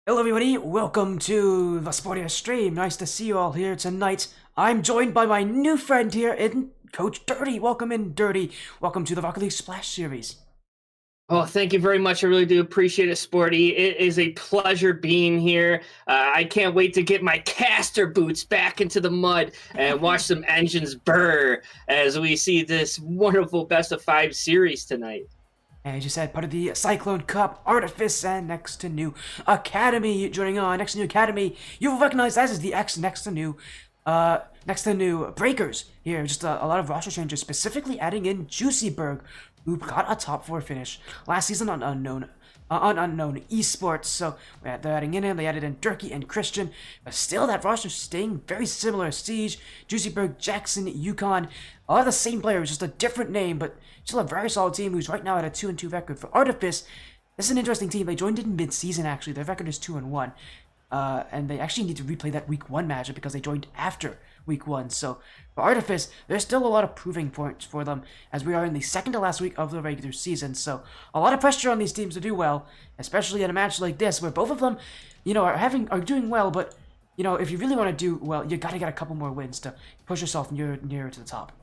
Hello everybody, welcome to the Sportier stream. Nice to see you all here tonight. I'm joined by my new friend here in Coach Durty. Welcome in, Durty. Welcome to the Rocket League Splash series. Oh, thank you very much. I really do appreciate it, Sporty. It is a pleasure being here. I can't wait to get my caster boots back into the mud and watch some engines burr as we see this wonderful best of 5 series tonight. As you said, part of the Cyclone Cup, Artifice, and Next2Nu Academy joining on. Next2Nu Academy, you will recognize that as the Next2Nu Breakers here. Just a lot of roster changes, specifically adding in Juicyberg, who got a top 4 finish last season on Unknown Esports. So they're adding in him. They added in Durty and Christian, but still that roster staying very similar. Siege, Juicyberg, Jackson, Yukon, a lot of the same players, just a different name, but still a very solid team who's right now at a 2-2 record. For Artifice, this is an interesting team. They joined in mid-season actually. Their record is 2-1. And they actually need to replay that Week 1 matchup because they joined after Week 1. So for Artifice, there's still a lot of proving points for them as we are in the second to last week of the regular season. So a lot of pressure on these teams to do well, especially in a match like this where both of them, are doing well. But if you really want to do well, you gotta get a couple more wins to push yourself nearer to the top.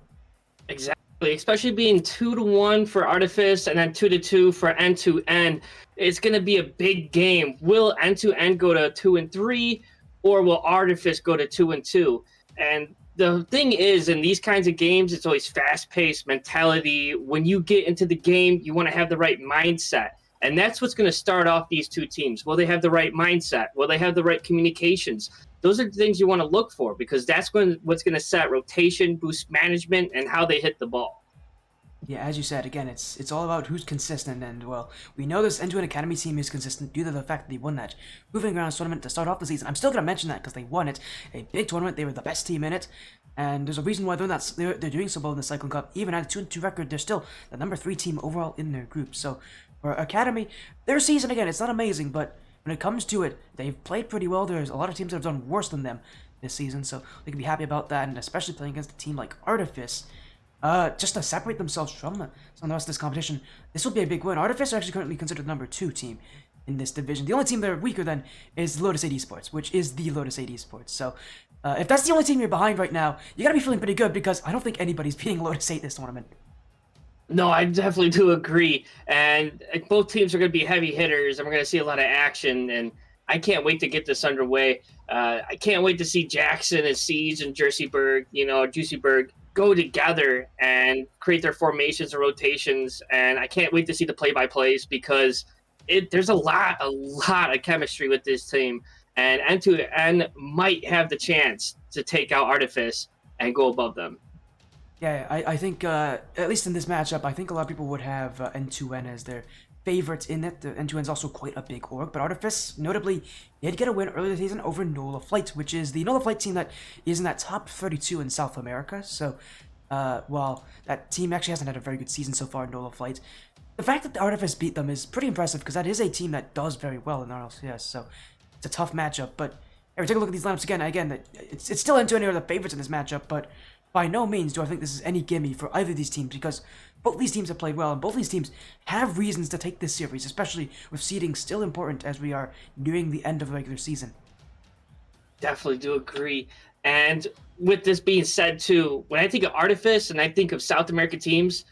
Exactly, especially being 2-1 for Artifice and then 2-2 for N2N. It's going to be a big game. Will N2N go to 2-3, or will Artifice go to 2-2? And the thing is, in these kinds of games, it's always fast-paced mentality. When you get into the game, you want to have the right mindset. And that's what's going to start off these two teams. Will they have the right mindset? Will they have the right communications? Those are the things you want to look for because that's what's going to set rotation, boost management, and how they hit the ball. Yeah, as you said, again, it's all about who's consistent, and well, we know this N2N Academy team is consistent due to the fact that they won that Proving Grounds tournament to start off the season. I'm still gonna mention that because they won it, a big tournament. They were the best team in it, and there's a reason why they're doing so well in the Cyclone Cup. Even at a 2-2 record, they're still the number 3 team overall in their group. So for Academy, their season again, it's not amazing, but when it comes to it, they've played pretty well. There's a lot of teams that have done worse than them this season, so they can be happy about that, and especially playing against a team like Artifice. Just to separate themselves from some of the rest of this competition, this will be a big win. Artifice are actually currently considered the number 2 team in this division. The only team they're weaker than is Lotus 8 Esports, which is the Lotus 8 Esports. So, if that's the only team you're behind right now, you gotta be feeling pretty good because I don't think anybody's beating Lotus 8 this tournament. No, I definitely do agree. And both teams are going to be heavy hitters, and we're going to see a lot of action. And I can't wait to get this underway. I can't wait to see Jackson and Siege and Juicyberg go together and create their formations and rotations. And I can't wait to see the play-by-plays because there's a lot of chemistry with this team. And N2N might have the chance to take out Artifice and go above them. Yeah, I think, at least in this matchup, I think a lot of people would have N2N as their favorites in it. N2N is also quite a big org, but Artifice, notably, did get a win earlier this season over NOLA Flight, which is the NOLA Flight team that is in that top 32 in South America. So, while that team actually hasn't had a very good season so far in NOLA Flight, the fact that the Artifice beat them is pretty impressive because that is a team that does very well in RLCS, so it's a tough matchup. But if we take a look at these lineups again, it's still N2N are the favorites in this matchup, but by no means do I think this is any gimme for either of these teams because both these teams have played well and both these teams have reasons to take this series, especially with seeding still important as we are nearing the end of the regular season. Definitely do agree. And with this being said, too, when I think of Artifice and I think of South American teams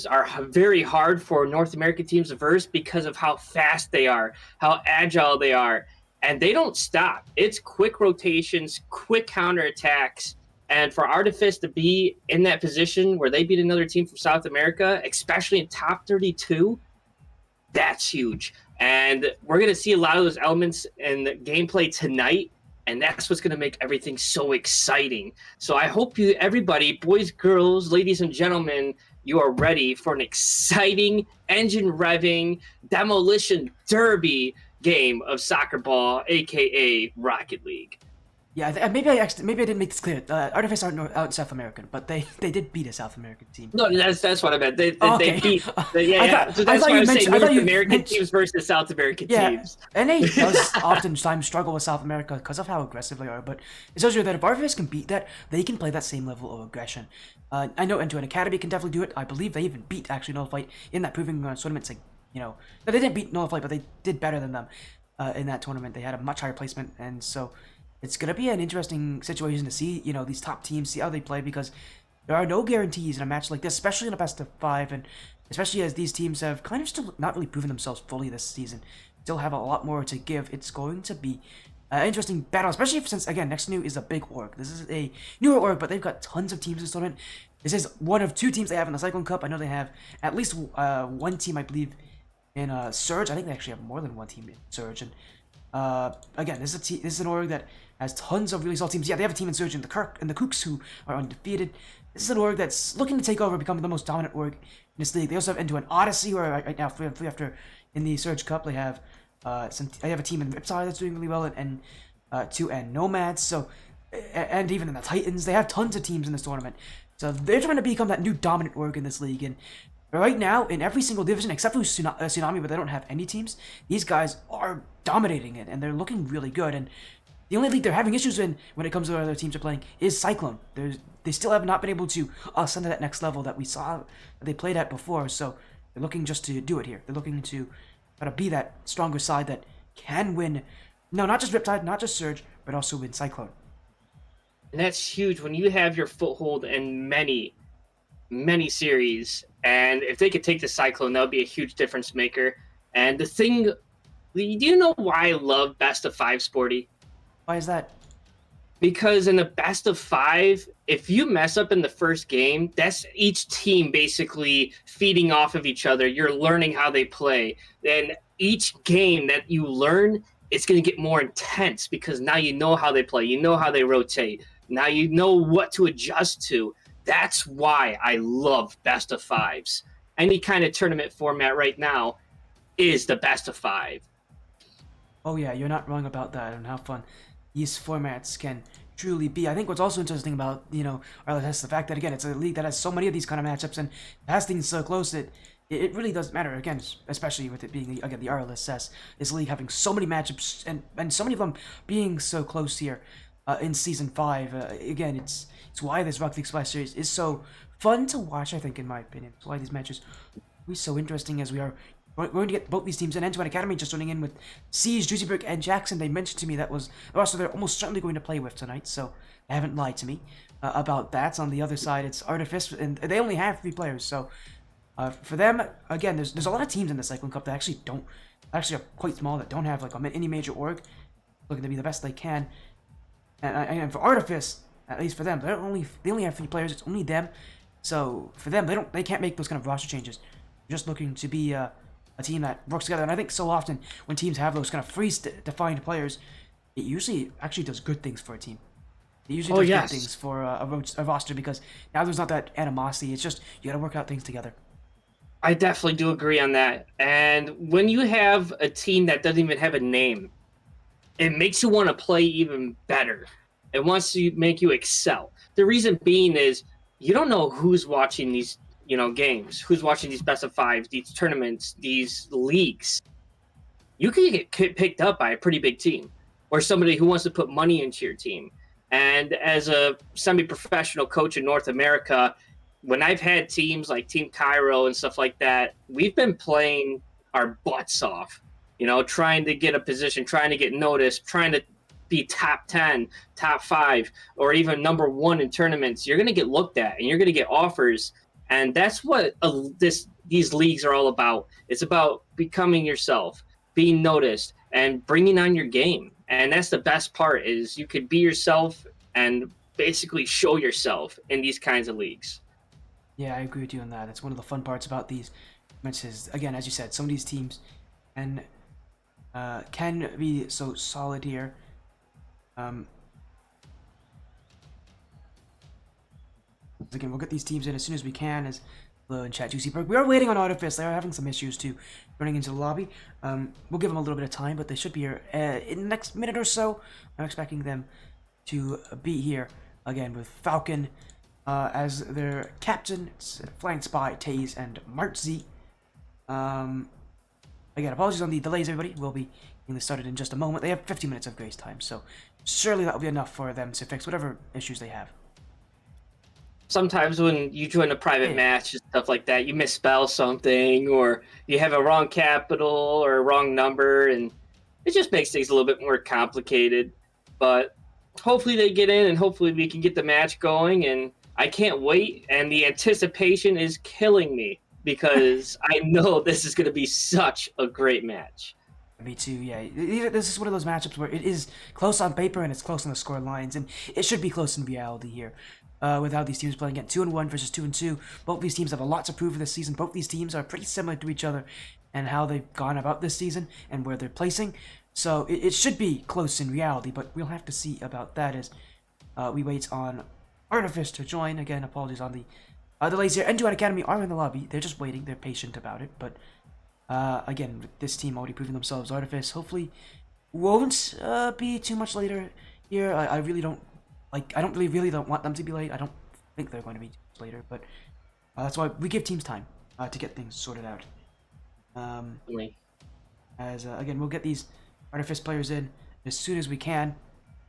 are very hard for North American teams to verse because of how fast they are, how agile they are, and they don't stop. It's quick rotations, quick counterattacks. And for Artifice to be in that position where they beat another team from South America, especially in top 32, that's huge. And we're going to see a lot of those elements in the gameplay tonight, and that's what's going to make everything so exciting. So I hope everybody, boys, girls, ladies, and gentlemen, you are ready for an exciting, engine-revving, demolition derby game of soccer ball, a.k.a. Rocket League. Yeah, maybe I didn't make this clear. Artifice aren't out South American, but they did beat a South American team. No, that's what I meant. They beat. So that's why I'm saying North American teams versus South American teams. NA does oftentimes struggle with South America because of how aggressive they are, but it shows you that if Artifice can beat that, they can play that same level of aggression. I know N2N Academy can definitely do it. I believe they even beat actually Null Fight in that Proving Grounds tournament. They didn't beat Null Fight, but they did better than them. in that tournament. They had a much higher placement, and so it's gonna be an interesting situation to see, these top teams, see how they play, because there are no guarantees in a match like this, especially in a best of 5, and especially as these teams have kind of still not really proven themselves fully this season, still have a lot more to give. It's going to be an interesting battle, especially since, again, Next2Nu is a big org. This is a newer org, but they've got tons of teams in this tournament. This is one of 2 teams they have in the Cyclone Cup. I know they have at least one team, I believe, in Surge. I think they actually have more than one team in Surge. And again, this is an org that has tons of really solid teams. Yeah, they have a team in Surge and the Kooks, who are undefeated. This is an org that's looking to take over, become the most dominant org in this league. They also have into an Odyssey, where right now, after in the Surge Cup, they have I have a team in Riptide that's doing really well, and 2N Nomads. So, and even in the Titans, they have tons of teams in this tournament. So they're trying to become that new dominant org in this league. And right now, in every single division, except for Tsunami, but they don't have any teams, these guys are dominating it, and they're looking really good. And the only league they're having issues in when it comes to what other teams are playing is Cyclone. They still have not been able to ascend to that next level that we saw that they played at before. So they're looking just to do it here. They're looking to try to be that stronger side that can win. No, not just Riptide, not just Surge, but also win Cyclone. And that's huge when you have your foothold in many, many series. And if they could take the Cyclone, that would be a huge difference maker. And the thing, do you know why I love best of 5, Sporty? Why is that? Because in the best of 5, if you mess up in the first game, that's each team basically feeding off of each other. You're learning how they play. And each game that you learn, it's going to get more intense, because now you know how they play. You know how they rotate. Now you know what to adjust to. That's why I love best of 5s. Any kind of tournament format right now is the best of 5. Oh yeah, you're not wrong about that, and how fun these formats can truly be. I think what's also interesting about, RLSS is the fact that, again, it's a league that has so many of these kind of matchups, and has things so close that it really doesn't matter, again, especially with it being, again, the RLSS, this league having so many matchups, and so many of them being so close here in Season 5. Again, it's why this Rocket League Splash Series is so fun to watch, I think, in my opinion. It's why these matches will be so interesting, as we're going to get both these teams in. N2N Academy just running in with Siege, Juicyberg, and Jackson. They mentioned to me that was also they're almost certainly going to play with tonight, so they haven't lied to me about that. On the other side, it's Artifice, and they only have 3 players, so for them, again, there's a lot of teams in the Cyclone Cup that actually are quite small, that don't have like any major org, looking to be the best they can. And for Artifice, at least for them, they only have 3 players. It's only them, so for them, they can't make those kind of roster changes. They're just looking to be a team that works together. And I think so often when teams have those kind of defined players, it usually actually does good things for a team. It usually does good things for a roster, because now there's not that animosity. It's just you got to work out things together. I definitely do agree on that. And when you have a team that doesn't even have a name, it makes you want to play even better. It wants to make you excel. The reason being is you don't know who's watching these games, who's watching these best of 5s, these tournaments, these leagues. You can get picked up by a pretty big team, or somebody who wants to put money into your team. And as a semi-professional coach in North America, when I've had teams like Team Cairo and stuff like that, we've been playing our butts off, trying to get a position, trying to get noticed, trying to be top 10, top 5, or even number 1 in tournaments. You're going to get looked at, and you're going to get offers. And that's what these leagues are all about. It's about becoming yourself, being noticed, and bringing on your game. And that's the best part, is you could be yourself and basically show yourself in these kinds of leagues. Yeah, I agree with you on that. That's one of the fun parts about these matches. Again, as you said, some of these teams can be so solid here. Again, we'll get these teams in as soon as we can, as Lo and Chat Juicyberg. We are waiting on Artifice. They are having some issues too, running into the lobby. We'll give them a little bit of time, but they should be here in the next minute or so. I'm expecting them to be here again with Falcon as their captain. It's flanked by Taze and Martzy. Again, apologies on the delays, everybody. We'll be getting this started in just a moment. They have 15 minutes of grace time, so surely that will be enough for them to fix whatever issues they have. Sometimes when you join a private match and stuff like that, you misspell something, or you have a wrong capital or a wrong number, and it just makes things a little bit more complicated. But hopefully they get in, and hopefully we can get the match going. And I can't wait. And the anticipation is killing me because I know this is going to be such a great match. Me too, yeah. This is one of those matchups where it is close on paper and it's close on the score lines, and it should be close in reality here. With how these teams playing again, 2-1 versus 2-2. Both these teams have a lot to prove this season. Both these teams are pretty similar to each other and how they've gone about this season and where they're placing. So it should be close in reality, but we'll have to see about that as we wait on Artifice to join. Again, apologies on the delays here. Next2Nu Academy are in the lobby. They're just waiting. They're patient about it, but again, with this team already proving themselves, Artifice hopefully won't be too much later here. I really don't like. I don't really don't want them to be late. I don't think they're going to be too much later, but that's why we give teams time to get things sorted out. As again, we'll get these Artifice players in as soon as we can.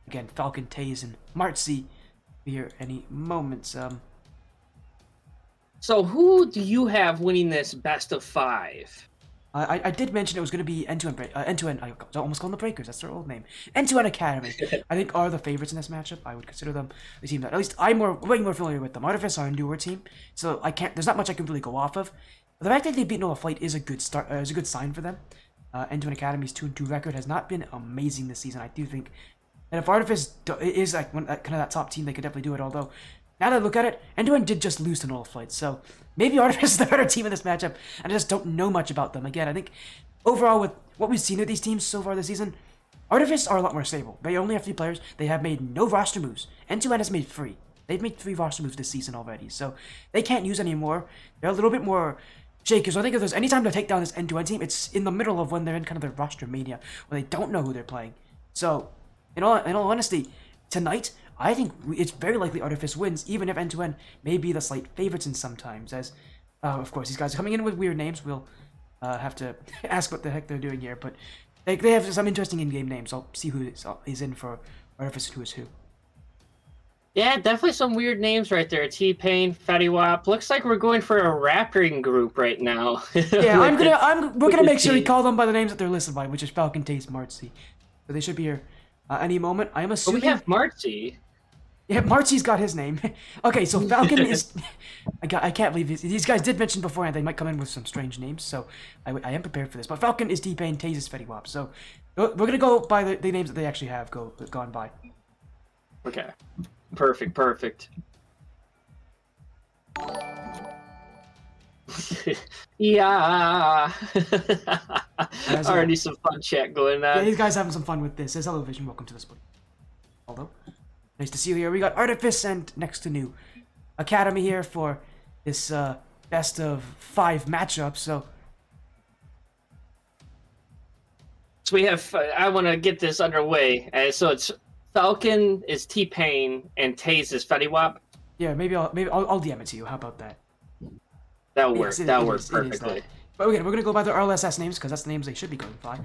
Again, Falcon, Taze, and Martzy here any moment. So who do you have winning this best of 5? I did mention it was going to be Next2Nu. I almost call them the Breakers. That's their old name. Next2Nu Academy. I think are the favorites in this matchup. I would consider them the team that at least I'm way more familiar with them. Artifice are a newer team, so I can't. There's not much I can really go off of. But the fact that they beat Nova Flight is a good start. Is a good sign for them. Next2Nu Academy's 2-2 record has not been amazing this season. I do think that if Artifice is like kind of that top team, they could definitely do it. Although now that I look at it, Next2Nu did just lose to Nova Flight, so maybe Artifice is the better team in this matchup, and I just don't know much about them. Again, I think overall with what we've seen of these teams so far this season, Artifice are a lot more stable. They only have 3 players. They have made no roster moves. Next2Nu has made 3. They've made 3 roster moves this season already, so they can't use any more. They're a little bit more shaky. So I think if there's any time to take down this Next2Nu team, it's in the middle of when they're in kind of their roster mania, when they don't know who they're playing. So, in all honesty, tonight, I think it's very likely Artifice wins, even if Next2Nu may be the slight favorites in sometimes, as, of course, these guys are coming in with weird names. We'll have to ask what the heck they're doing here, but they have some interesting in-game names. I'll see who is in for Artifice and who is who. Yeah, definitely some weird names right there. T-Pain, Fetty Wap. Looks like we're going for a rapping group right now. Yeah, we're gonna make sure we call them by the names that they're listed by, which is Falcon, Taze, Martzy. So they should be here any moment. I am assuming. But we have Martzy. Yeah, Martzy's got his name. Okay, so Falcon is. I can't believe these guys did mention beforehand they might come in with some strange names, so I am prepared for this. But Falcon is T-Pain, Taze is Fetty Wap. So we're gonna go by the names that they actually have gone by. Okay. Perfect. Yeah. Already some fun chat going on. Yeah, these guys having some fun with this. There's Hello Vision, welcome to the split. Although, nice to see you here. We got Artifice and Next2Nu Academy here for this best of 5 matchup. So we have. I want to get this underway. So it's Falcon is T-Pain and Taze is Fetty Wap. Yeah, maybe I'll DM it to you. How about that? That'll work. That'll work perfectly. But again, we're gonna go by their RLSS names because that's the names they should be going by.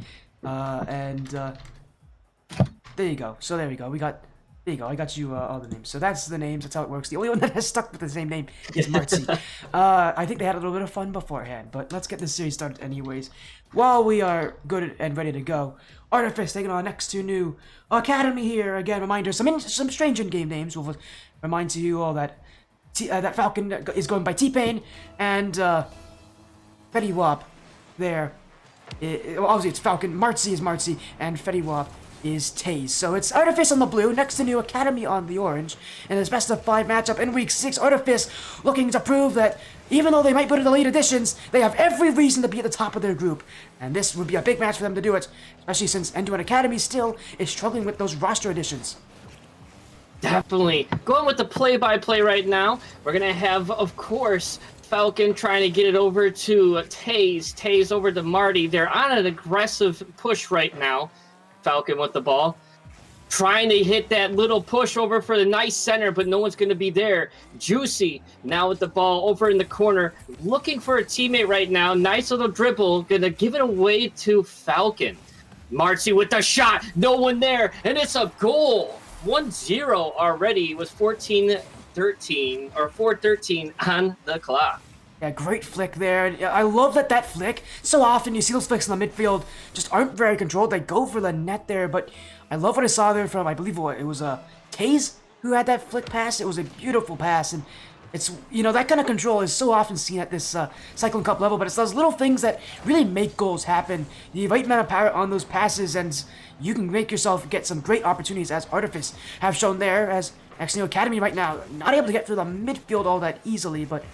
There you go. So there we go. There you go. I got you all the names. So that's the names. That's how it works. The only one that has stuck with the same name is Martzy. I think they had a little bit of fun beforehand, but let's get this series started anyways. While we are good and ready to go, Artifice taking on Next2Nu Academy here. Again, reminder, some strange in-game names. We'll remind to you all that that Falcon is going by T-Pain and Fetty Wap there. Obviously, it's Falcon. Martzy is Martzy, and Fetty Wap is Taze. So it's Artifice on the blue, Next2Nu Academy on the orange, and this best of 5 matchup in week 6. Artifice looking to prove that even though they might put in the late additions, they have every reason to be at the top of their group, and this would be a big match for them to do it, especially since Next2Nu Academy still is struggling with those roster additions. Definitely. Going with the play-by-play right now, we're going to have, of course, Falcon trying to get it over to Taze. Taze over to Marty. They're on an aggressive push right now. Falcon with the ball. Trying to hit that little push over for the nice center, but no one's going to be there. Juicy now with the ball over in the corner. Looking for a teammate right now. Nice little dribble. Going to give it away to Falcon. Martzy with the shot. No one there. And it's a goal. 1-0 already. It was 14-13 or 4-13 on the clock. Yeah, great flick there. Yeah, I love that flick. So often you see those flicks in the midfield just aren't very controlled. They go for the net there, but I love what I saw there from, I believe it was Taze who had that flick pass. It was a beautiful pass, and it's, that kind of control is so often seen at this Cyclone Cup level, but it's those little things that really make goals happen. The right amount of power on those passes, and you can make yourself get some great opportunities, as Artifice have shown there, as Next2Nu Academy right now, not able to get through the midfield all that easily, but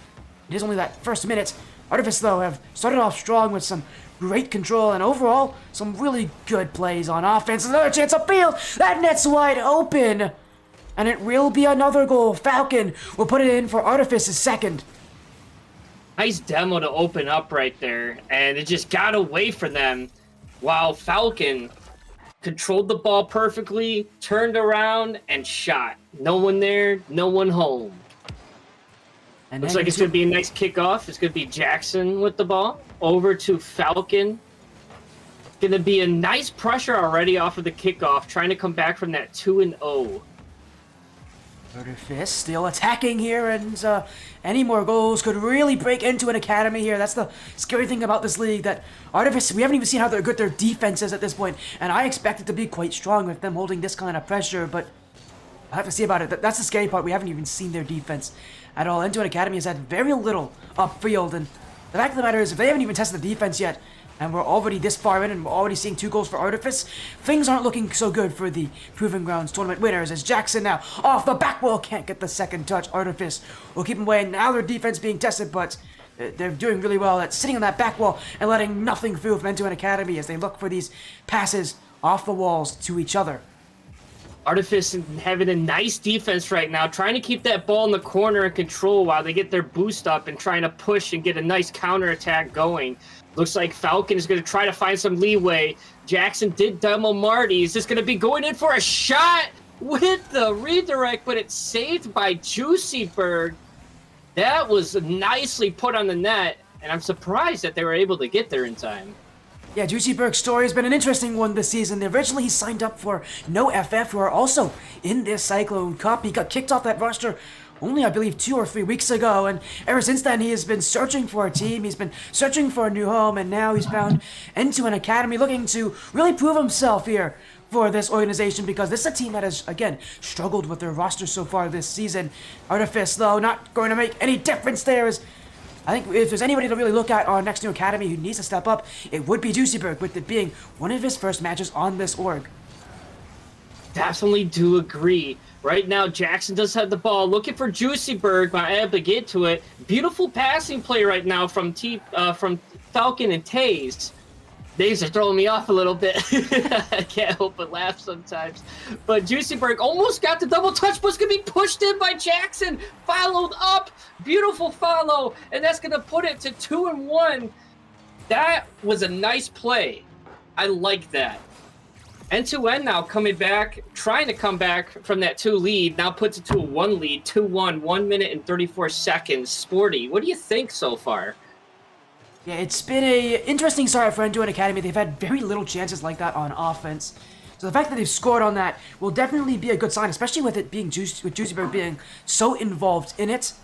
it is only that first minute. Artifice, though, have started off strong with some great control and overall some really good plays on offense. Another chance upfield. That net's wide open. And it will be another goal. Falcon will put it in for Artifice's second. Nice demo to open up right there. And it just got away from them while Falcon controlled the ball perfectly, turned around, and shot. No one there, no one home. And looks like it's going to be a nice kickoff. It's going to be Jackson with the ball. Over to Falcon. Going to be a nice pressure already off of the kickoff, trying to come back from that 2-0. Artifice still attacking here, and any more goals could really break into an academy here. That's the scary thing about this league, that Artifice, we haven't even seen how good their defense is at this point, and I expect it to be quite strong with them holding this kind of pressure, but I'll have to see about it. That's the scary part. We haven't even seen their defense at all. N2Nu Academy has had very little upfield, and the fact of the matter is, if they haven't even tested the defense yet, and we're already this far in, and we're already seeing 2 goals for Artifice, things aren't looking so good for the Proving Grounds tournament winners, as Jackson now off the back wall can't get the second touch. Artifice will keep him away, and now their defense being tested, but they're doing really well at sitting on that back wall and letting nothing through from N2Nu Academy as they look for these passes off the walls to each other. Artifice having a nice defense right now, trying to keep that ball in the corner and control while they get their boost up and trying to push and get a nice counterattack going. Looks like Falcon is going to try to find some leeway. Jackson did demo Marty. He's just going to be going in for a shot with the redirect, but it's saved by Juicyberg. That was nicely put on the net, and I'm surprised that they were able to get there in time. Yeah, Juicyberg's story has been an interesting one this season. Originally, he signed up for No FF, who are also in this Cyclone Cup. He got kicked off that roster only, I believe, 2 or 3 weeks ago, and ever since then, he has been searching for a team. He's been searching for a new home, and now he's found N2Nu Academy, looking to really prove himself here for this organization, because this is a team that has, again, struggled with their roster so far this season. Artifice, though, not going to make any difference there, as I think if there's anybody to really look at on Next2Nu Academy who needs to step up, it would be Juicyberg, with it being one of his first matches on this org. Definitely do agree. Right now, Jackson does have the ball, looking for Juicyberg, but able to get to it. Beautiful passing play right now from Falcon and Taze. These are throwing me off a little bit. I can't help but laugh sometimes. But Juicyberg almost got the double touch, but it's going to be pushed in by Jackson. Followed up. Beautiful follow. And that's going to put it to 2-1. That was a nice play. I like that. N2N now coming back, trying to come back from that 2 lead. Now puts it to a 1 lead. 2-1, 1 minute and 34 seconds. Sporty, what do you think so far? Yeah, it's been a interesting start for N2N Academy. They've had very little chances like that on offense. So the fact that they've scored on that will definitely be a good sign, especially with it being with Juicyberg being so involved in it.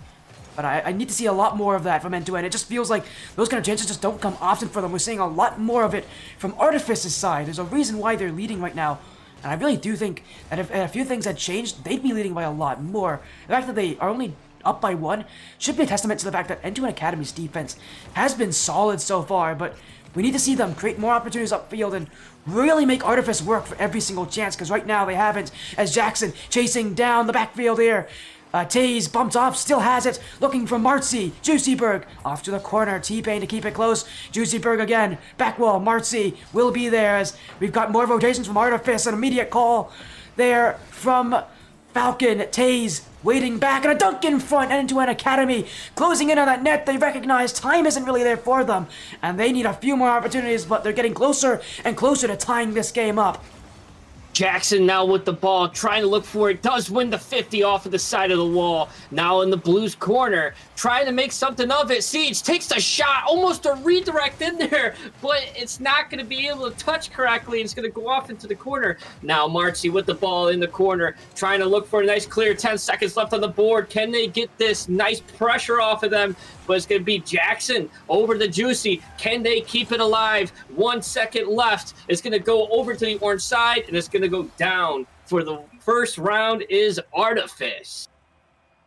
But I need to see a lot more of that from N2N. It just feels like those kind of chances just don't come often for them. We're seeing a lot more of it from Artifice's side. There's a reason why they're leading right now. And I really do think that if a few things had changed, they'd be leading by a lot more. The fact that they are only up by 1 should be a testament to the fact that N2N Academy's defense has been solid so far, but we need to see them create more opportunities upfield and really make Artifice work for every single chance, because right now they haven't, as Jackson chasing down the backfield here. Taze bumped off, still has it, looking for Martzi. Juicyberg off to the corner, T-Pain to keep it close. Juicyberg again, back wall, Martzi will be there as we've got more rotations from Artifice, an immediate call there from Falcon. Taze waiting back, and a dunk in front. N2N Academy closing in on that net. They recognize time isn't really there for them, and they need a few more opportunities, but they're getting closer and closer to tying this game up. Jackson now with the ball, trying to look for it. Does win the 50 off of the side of the wall. Now in the Blues corner, trying to make something of it. Siege takes the shot, almost a redirect in there, but it's not going to be able to touch correctly. It's going to go off into the corner. Now Marcy with the ball in the corner, trying to look for a nice clear. 10 seconds left on the board. Can they get this nice pressure off of them? But it's going to be Jackson over the Juicy. Can they keep it alive? 1 second left. It's going to go over to the orange side, and it's going to go down. For the first round is Artifice.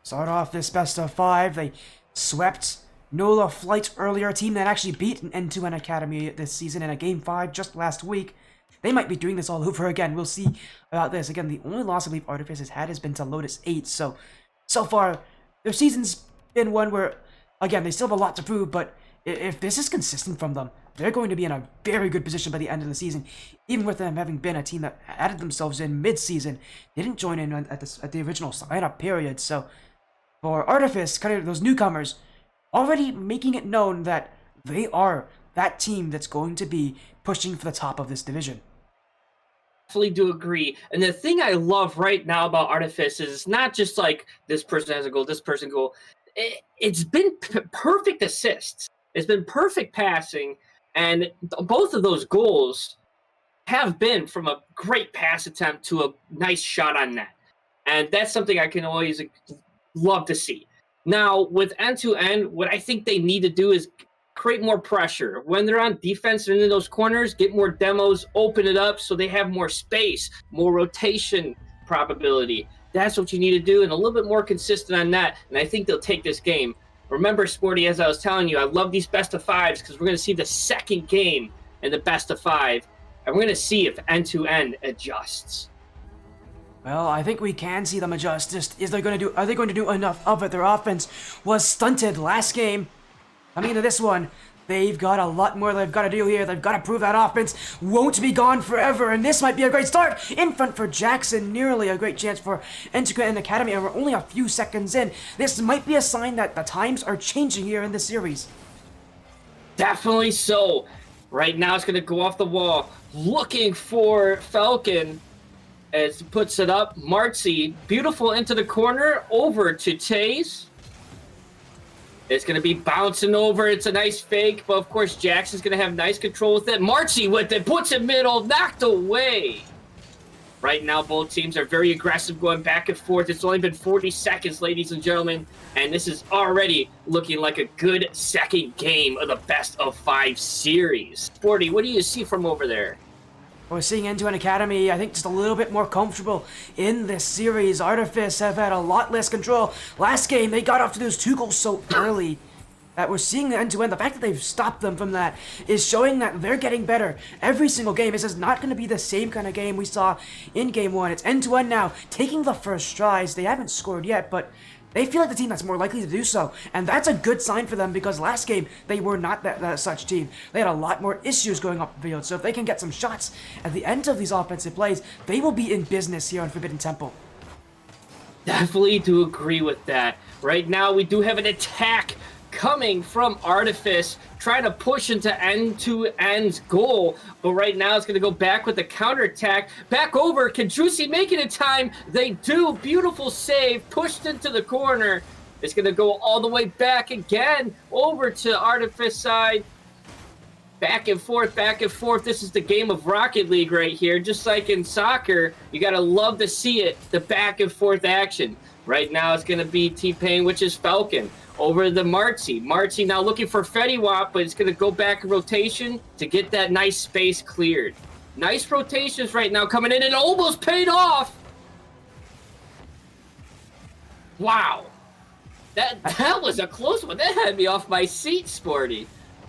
Start off this best of 5. They swept NOLA Flight earlier, a team that actually beat an N2N Academy this season in a Game 5 just last week. They might be doing this all over again. We'll see about this. Again, the only loss I believe Artifice has had has been to Lotus 8. So far, their season's been one where, again, they still have a lot to prove, but if this is consistent from them, they're going to be in a very good position by the end of the season, even with them having been a team that added themselves in mid-season. They didn't join in at the original sign-up period, so for Artifice, kind of those newcomers, already making it known that they are that team that's going to be pushing for the top of this division. Definitely do agree. And the thing I love right now about Artifice is it's not just like this person has a goal, this person goal. It's been perfect assists. It's been perfect passing. And both of those goals have been from a great pass attempt to a nice shot on net. And that's something I can always love to see. Now, with N2N, what I think they need to do is create more pressure. When they're on defense and in those corners, get more demos, open it up so they have more space, more rotation probability. That's what you need to do, and a little bit more consistent on that, and I think they'll take this game. Remember, Sporty, as I was telling you, I love these best of 5s because we're going to see the second game in the best of 5, and we're going to see if N2N adjusts. Well, I think we can see them adjust. Just are they going to do enough of it? Their offense was stunted last game. Coming into this one, they've got a lot more they've got to do here. They've got to prove that offense won't be gone forever, and this might be a great start in front for Jackson. Nearly a great chance for N2N Academy, and we're only a few seconds in. This might be a sign that the times are changing here in this series. Definitely so. Right now, it's going to go off the wall. Looking for Falcon as he puts it up. Marcy, beautiful into the corner, over to Taze. It's going to be bouncing over. It's a nice fake, but of course Jackson's going to have nice control with it. Marcy with it, puts it middle, knocked away. Right now, both teams are very aggressive, going back and forth. It's only been 40 seconds, ladies and gentlemen, and this is already looking like a good second game of the best of 5 series. Sporty, what do you see from over there? We're seeing N2N Academy, I think, just a little bit more comfortable in this series. Artifice have had a lot less control. Last game, they got off to those 2 goals so early that we're seeing the N2N. The fact that they've stopped them from that is showing that they're getting better every single game. This is not going to be the same kind of game we saw in Game 1. It's N2N now taking the first strides. They haven't scored yet, but they feel like the team that's more likely to do so, and that's a good sign for them because last game they were not that such team. They had a lot more issues going up the field, so if they can get some shots at the end of these offensive plays, they will be in business here on Forbidden Temple. Definitely do agree with that. Right now, we do have an attack coming from Artifice, trying to push into N2N's goal, but right now it's going to go back with the counterattack. Back over, can Juicy make it in time? They do. Beautiful save, pushed into the corner. It's going to go all the way back again, over to Artifice side. Back and forth, back and forth. This is the game of Rocket League right here. Just like in soccer, you got to love to see it, the back and forth action. Right now it's going to be T-Pain, which is Falcon. Over the Marcy. Marcy now looking for Fetty-Wap, but it's going to go back in rotation to get that nice space cleared. Nice rotations right now coming in, and almost paid off. Wow. That was a close one. That had me off my seat, Sporty.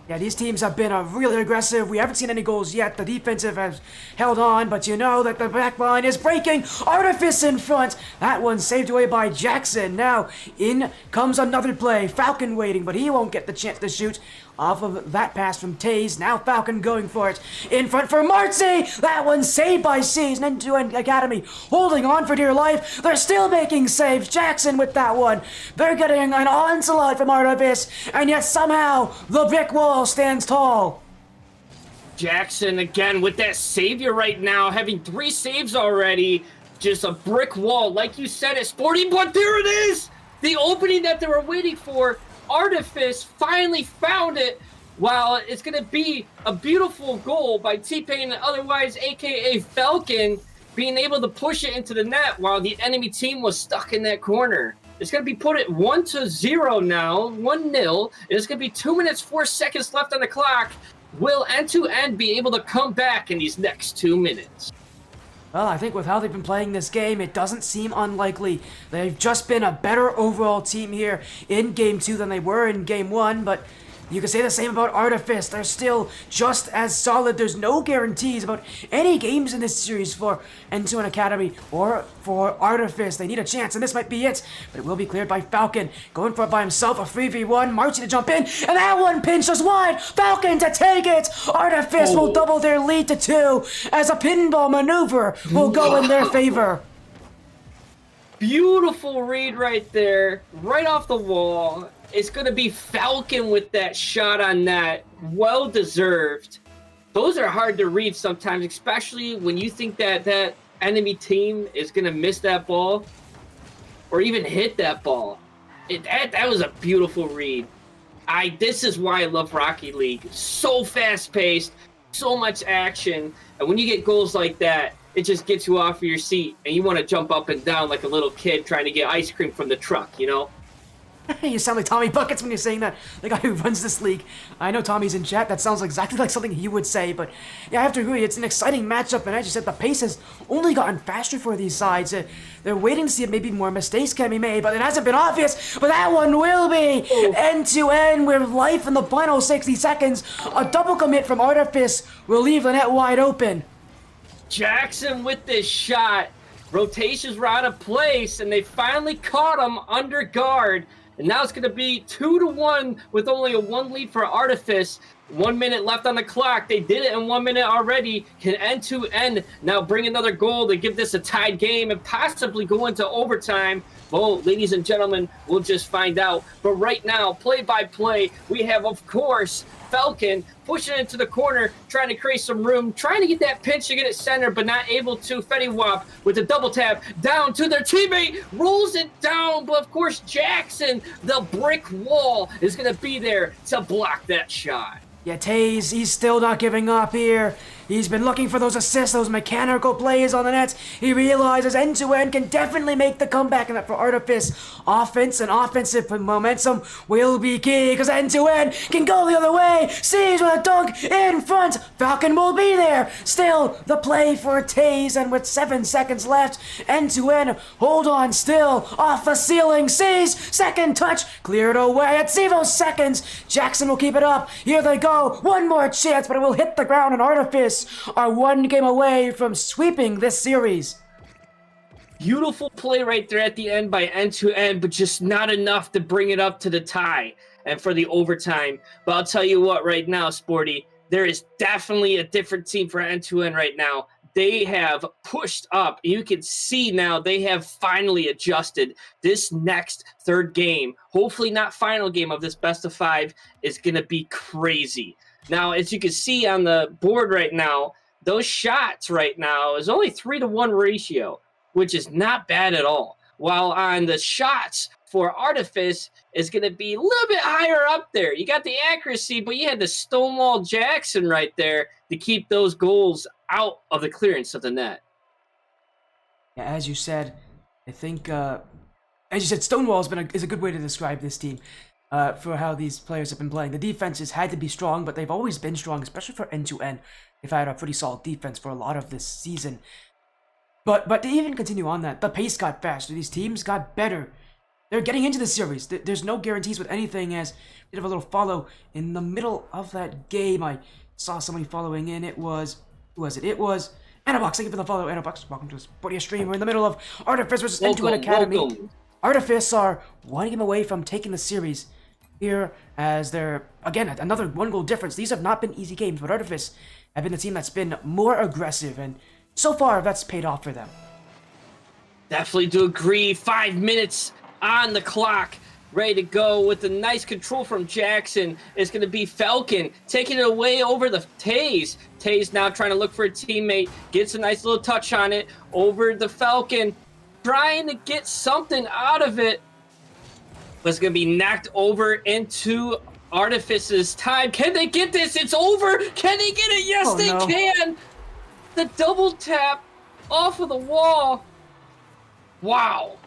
Yeah, these teams have been really aggressive. We haven't seen any goals yet. The defensive has held on, but you know that the back line is breaking. Artifice in front. That one saved away by Jackson. Now, in comes another play. Falcon waiting, but he won't get the chance to shoot off of that pass from Taze. Now Falcon going for it. In front for Marcy. That one saved by C's. N2N Academy holding on for dear life. They're still making saves. Jackson with that one. They're getting an onslaught from Artifice, and yet somehow the brick wall stands tall. Jackson again with that savior right now, having 3 saves already. Just a brick wall, like you said, it's Sporty, but there it is! The opening that they were waiting for. Artifice finally found it. While it's going to be a beautiful goal by T-Pain, otherwise aka Falcon, being able to push it into the net while the enemy team was stuck in that corner. It's going to be put at 1-0 now, 1-0. It's going to be 2 minutes, 4 seconds left on the clock. Will N2N be able to come back in these next 2 minutes? Well, I think with how they've been playing this game, it doesn't seem unlikely. They've just been a better overall team here in Game 2 than they were in Game 1, but you can say the same about Artifice. They're still just as solid. There's no guarantees about any games in this series for N2N Academy or for Artifice. They need a chance, and this might be it. But it will be cleared by Falcon. Going for it by himself, a 3v1. Marty to jump in, and that one pinched just wide. Falcon to take it. Artifice will double their lead to 2 as a pinball maneuver will go in their favor. Beautiful read right there, right off the wall. It's going to be Falcon with that shot on net. Well deserved. Those are hard to read sometimes, especially when you think that that enemy team is going to miss that ball or even hit that ball. That was a beautiful read. This is why I love Rocket League. So fast-paced, so much action. And when you get goals like that, it just gets you off of your seat and you want to jump up and down like a little kid trying to get ice cream from the truck, you know? You sound like Tommy Buckets when you're saying that, the guy who runs this league. I know Tommy's in chat, that sounds exactly like something he would say, but yeah, I have to agree, it's an exciting matchup, and as you said, the pace has only gotten faster for these sides. They're waiting to see if maybe more mistakes can be made, but it hasn't been obvious, but that one will be! N2N with life in the final 60 seconds. A double commit from Artifice will leave the net wide open. Jackson with this shot. Rotations were out of place, and they finally caught him under guard. And now it's going to be 2-1 with only a 1 lead for Artifice. 1 minute left on the clock. They did it in 1 minute already. Can N2N now bring another goal to give this a tied game and possibly go into overtime? Well, ladies and gentlemen, we'll just find out. But right now, play-by-play, we have, of course, Falcon pushing into the corner, trying to create some room, trying to get that pinch to get it center, but not able to. Fetty Wap with the double tap down to their teammate, rolls it down, but of course Jackson, the brick wall, is going to be there to block that shot. Yeah, Taze, he's still not giving up here. He's been looking for those assists, those mechanical plays on the nets. He realizes N2N can definitely make the comeback, and that for Artifice, offense and offensive momentum will be key, because N2N can go the other way. Siege with a dunk in front. Falcon will be there. Still, the play for Taze, and with 7 seconds left, N2N, hold on still, off the ceiling. Siege, second touch, cleared away at 0 seconds. Jackson will keep it up. Here they go. One more chance, but it will hit the ground, and Artifice are 1 game away from sweeping this series. Beautiful play right there at the end by N2N, but just not enough to bring it up to the tie and for the overtime. But I'll tell you what, right now, Sporty, there is definitely a different team for N2N right now. They have pushed up. You can see now they have finally adjusted. This next 3rd game, hopefully not final game of this best of 5, is going to be crazy. Now, as you can see on the board right now, those shots right now is only 3-to-1 ratio, which is not bad at all. While on the shots for Artifice is going to be a little bit higher up there. You got the accuracy, but you had the Stonewall Jackson right there to keep those goals out of the clearance of the net. Yeah, as you said, I think, Stonewall is a good way to describe this team. For how these players have been playing. The defenses had to be strong, but they've always been strong, especially for N2N. They've had a pretty solid defense for a lot of this season. But to even continue on that, the pace got faster. These teams got better. They're getting into the series. There's no guarantees with anything, as bit of a little follow in the middle of that game. I saw somebody following in. It was, who was it? It was Anabox. Thank you for the follow, Anabox. Welcome to the Sporty stream. We're in the middle of Artifice versus N2N Academy. Welcome. Artifice are 1 game away from taking the series here, as they're, again, another 1 goal difference. These have not been easy games, but Artifice have been the team that's been more aggressive, and so far that's paid off for them. Definitely do agree. 5 minutes on the clock. ready to go with the nice control from Jackson. It's going to be Falcon taking it away over the Taze. Taze now trying to look for a teammate, gets a nice little touch on it over the Falcon, trying to get something out of it. But it's going to be knocked over into Artifice's time. Can they get this? It's over. Can they get it? Yes, they can. The double tap off of the wall. Wow.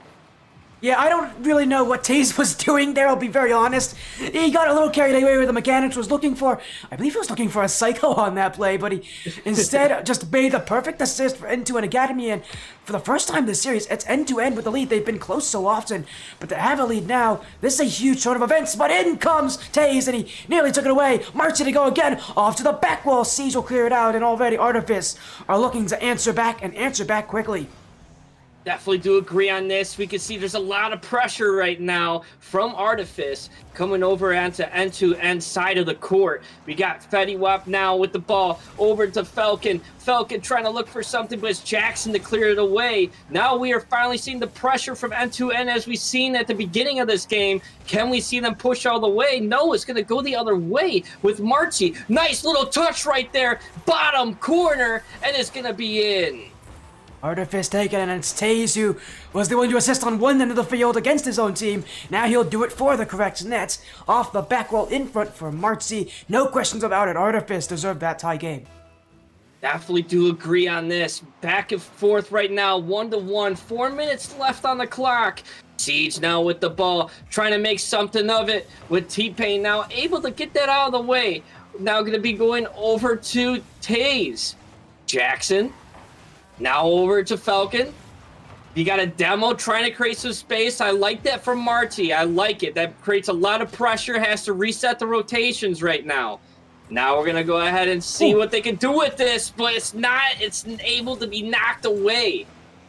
Yeah, I don't really know what Taze was doing there, I'll be very honest. He got a little carried away with the mechanics, I believe he was looking for a Psycho on that play, but he instead just made the perfect assist for N2N Academy, and for the first time this series, it's N2N with the lead. They've been close so often, but to have a lead now, this is a huge turn of events, but in comes Taze, and he nearly took it away. Marching to go again, off to the back wall. Siege will clear it out, and already Artifice are looking to answer back, and answer back quickly. Definitely do agree on this. We can see there's a lot of pressure right now from Artifice coming over onto N2N side of the court. We got Fetty Wap now with the ball over to Falcon. Falcon trying to look for something, but it's Jackson to clear it away. Now we are finally seeing the pressure from N2N as we've seen at the beginning of this game. Can we see them push all the way? No, it's going to go the other way with Marty. Nice little touch right there. Bottom corner, and it's going to be in. Artifice taken, and it's Taze who was the one to assist on one end of the field against his own team. Now he'll do it for the correct net. Off the back wall in front for Martzi. No questions about it. Artifice deserved that tie game. Definitely do agree on this. Back and forth right now, 1-1. 4 minutes left on the clock. Siege now with the ball, trying to make something of it with T-Pain now able to get that out of the way. Now going to be going over to Taze. Jackson. Now over to Falcon. You got a demo trying to create some space. I like that from Marty. I like it. That creates a lot of pressure. Has to reset the rotations right now. Now we're going to go ahead and see what they can do with this, but it's able to be knocked away.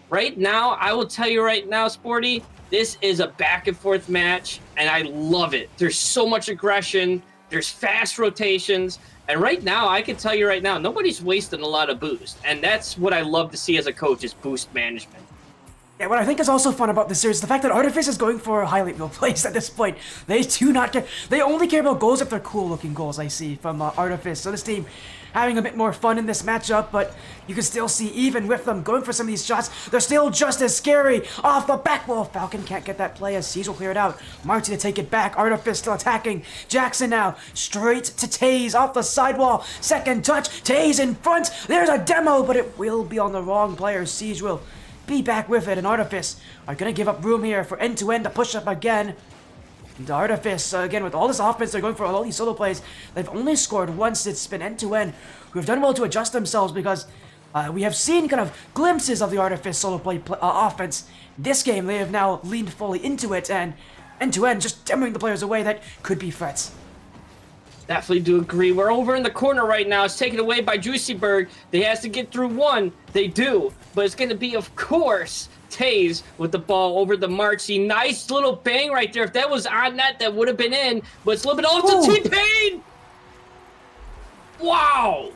Right now, I will tell you right now, Sporty, this is a back and forth match, and I love it. There's so much aggression. There's fast rotations. And right now, I can tell you right now, nobody's wasting a lot of boost. And that's what I love to see as a coach, is boost management. Yeah, what I think is also fun about this series is the fact that Artifice is going for highlight reel plays at this point. They do not care. They only care about goals if they're cool-looking goals, I see, from Artifice. So this team having a bit more fun in this matchup, but you can still see, even with them going for some of these shots, they're still just as scary. Off the back wall, Falcon can't get that play as Siege will clear it out. Marty to take it back. Artifice still attacking. Jackson now straight to Taze off the sidewall. Second touch. Taze in front. There's a demo, but it will be on the wrong player. Siege will be back with it, and Artifice are going to give up room here for N2N to push up again. And Artifice, again, with all this offense, they're going for all these solo plays. They've only scored once. It's been N2N who have done well to adjust themselves, because we have seen kind of glimpses of the Artifice solo play offense. This game, they have now leaned fully into it, and N2N just demoing the players away that could be threats. Definitely do agree. We're over in the corner right now. It's taken away by Juicyberg. They has to get through one. They do. But it's going to be, of course, Taze with the ball over the Marcy. Nice little bang right there. If that was on net, that would have been in. But it's a little bit off to T-Pain. Wow.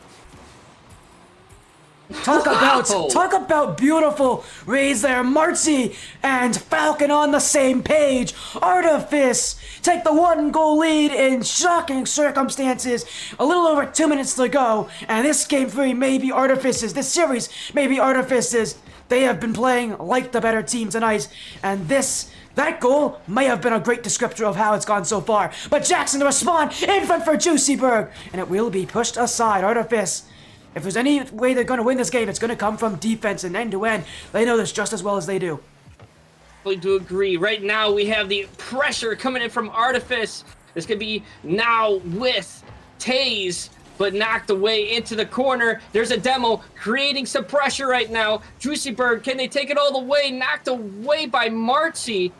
Talk about beautiful reads there. Marcy and Falcon on the same page. Artifice take the 1-goal lead in shocking circumstances. A little over 2 minutes to go, and this game 3 may be Artifice's. This series may be Artifice's. They have been playing like the better team tonight, and that goal may have been a great descriptor of how it's gone so far. But Jackson to respond in front for Juicyberg, and it will be pushed aside. Artifice, if there's any way they're going to win this game, it's going to come from defense, and N2N, they know this just as well as they do. I do agree. Right now, we have the pressure coming in from Artifice. This could be now with Taze, but knocked away into the corner. There's a demo creating some pressure right now. Juicyberg, can they take it all the way? Knocked away by Marty.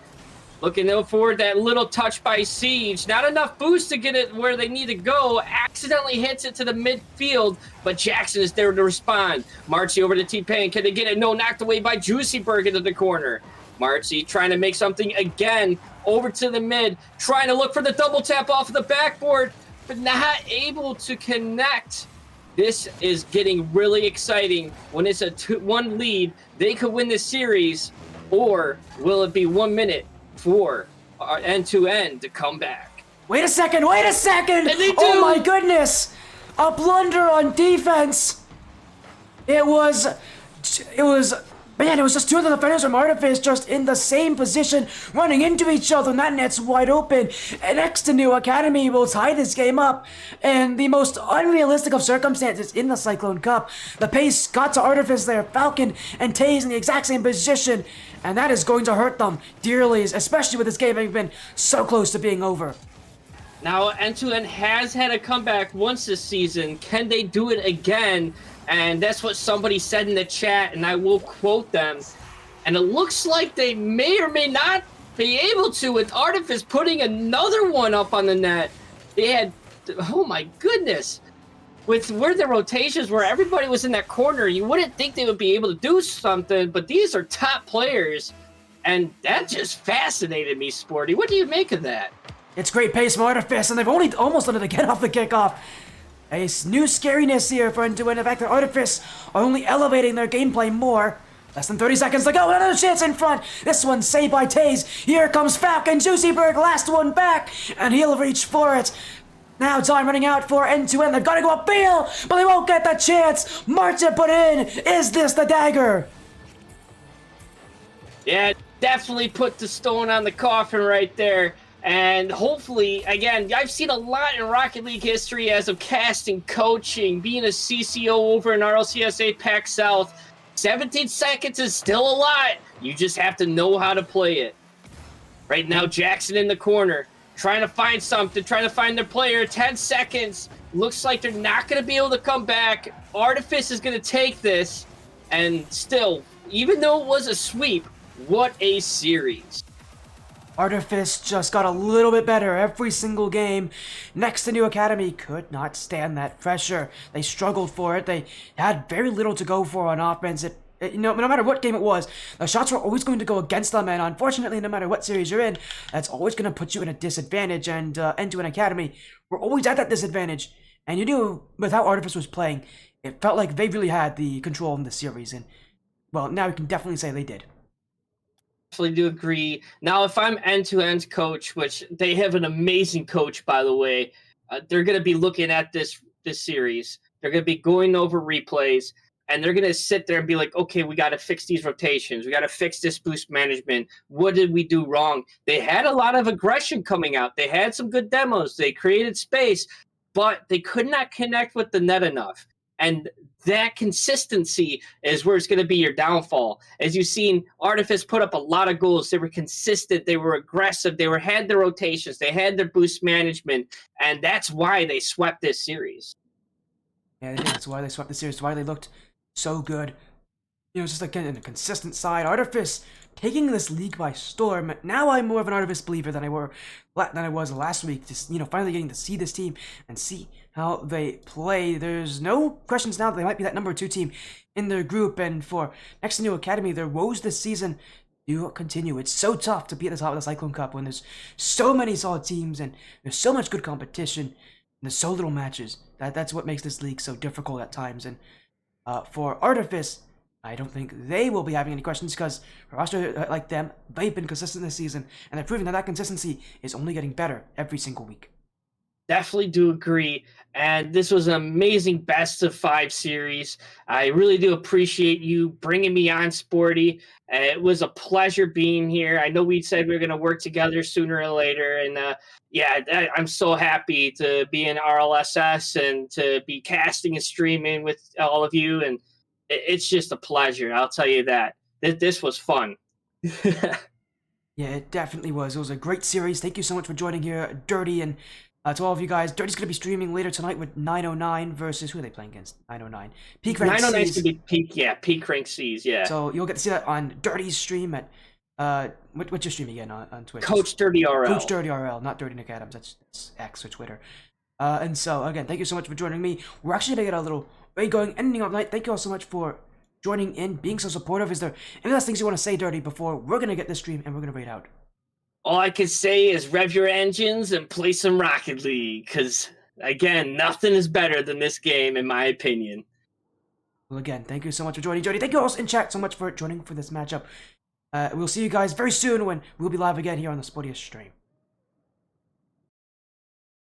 Looking for that little touch by Siege. Not enough boost to get it where they need to go. Accidentally hits it to the midfield, but Jackson is there to respond. Marcy over to T-Pain. Can they get it? No, knocked away by Juicyberg into the corner. Marcy trying to make something again over to the mid. Trying to look for the double tap off of the backboard, but not able to connect. This is getting really exciting. When it's a 2-1 lead, they could win this series, or will it be 1 minute for N2N to come back. Wait a second! Wait a second! And they do! Oh my goodness! A blunder on defense! It was man, it was just two of the defenders from Artifice just in the same position, running into each other, and that net's wide open. And Next2Nu Academy will tie this game up in the most unrealistic of circumstances in the Cyclone Cup. The pace got to Artifice there, Falcon and Taze in the exact same position, and that is going to hurt them dearly, especially with this game having been so close to being over. Now, N2N has had a comeback once this season. Can they do it again? And that's what somebody said in the chat, and I will quote them. And it looks like they may or may not be able to, with Artifice putting another one up on the net. They had, oh my goodness. With where the rotations were, everybody was in that corner. You wouldn't think they would be able to do something, but these are top players. And that just fascinated me, Sporty. What do you make of that? It's great pace from Artifice, and they've only almost done it again off the kickoff. A new scariness here for N2N. The fact that Artifice are only elevating their gameplay more. Less than 30 seconds to go. Another chance in front. This one saved by Taze. Here comes Falcon. Juicyberg, last one back. And he'll reach for it. Now time running out for N2N. They've got to go up field, but they won't get the chance. Martin put in. Is this the dagger? Yeah, definitely put the stone on the coffin right there. And hopefully, again, I've seen a lot in Rocket League history as of casting, coaching, being a CCO over in RLCS Pac South. 17 seconds is still a lot. You just have to know how to play it. Right now, Jackson in the corner, trying to find something, trying to find their player. 10 seconds. Looks like they're not going to be able to come back. Artifice is going to take this. And still, even though it was a sweep, what a series. Artifice just got a little bit better every single game. Next2Nu Academy could not stand that pressure. They struggled for it. They had very little to go for on offense. No matter what game it was, the shots were always going to go against them, and unfortunately, no matter what series you're in, that's always going to put you in a disadvantage, and N2N Academy were always at that disadvantage. And you knew, with how Artifice was playing, it felt like they really had the control in the series, and, well, now we can definitely say they did. Definitely do agree. Now, if I'm N2N's coach, which they have an amazing coach, by the way, they're going to be looking at this series. They're going to be going over replays, and they're going to sit there and be like, okay, we got to fix these rotations. We got to fix this boost management. What did we do wrong? They had a lot of aggression coming out. They had some good demos. They created space, but they could not connect with the net enough. And that consistency is where it's going to be your downfall. As you've seen, Artifice put up a lot of goals. They were consistent. They were aggressive. They had their rotations. They had their boost management. And that's why they swept this series. Yeah, that's why they swept the series. Why they looked so good. You know, just again, in a consistent side. Artifice taking this league by storm. Now I'm more of an Artifice believer than I was last week. Just, you know, finally getting to see this team and see how they play. There's no questions now that they might be that number 2 team in their group. And for Next2Nu Academy, their woes this season do continue. It's so tough to be at the top of the Cyclone Cup when there's so many solid teams and there's so much good competition and there's so little matches. That's what makes this league so difficult at times. And for Artifice, I don't think they will be having any questions because for roster like them, they've been consistent this season, and they're proving that that consistency is only getting better every single week. Definitely do agree. And this was an amazing best of 5 series. I really do appreciate you bringing me on, Sporty. It was a pleasure being here. I know we said we were going to work together sooner or later. And yeah, I'm so happy to be in RLSS and to be casting and streaming with all of you. And it's just a pleasure. I'll tell you that. This was fun. Yeah, it definitely was. It was a great series. Thank you so much for joining here, Durty, and to all of you guys. Dirty's going to be streaming later tonight with 909 versus, who are they playing against? 909. Peak Rank 909 is C's. going to be Peak Rank C's, yeah. So you'll get to see that on Dirty's stream at, what's your stream again on Twitch? Coach Durty RL. Coach Durty RL, not Dirty Nick Adams. That's X or Twitter. And so, again, thank you so much for joining me. We're actually going to get a little raid going, ending of night. Thank you all so much for joining in, being so supportive. Is there any last things you want to say, Dirty, before we're going to get this stream and we're going to raid out? All I can say is rev your engines and play some Rocket League, because, again, nothing is better than this game, in my opinion. Well, again, thank you so much for joining, Jody. Thank you all in chat so much for joining for this matchup. we'll see you guys very soon when we'll be live again here on the Sportiest stream.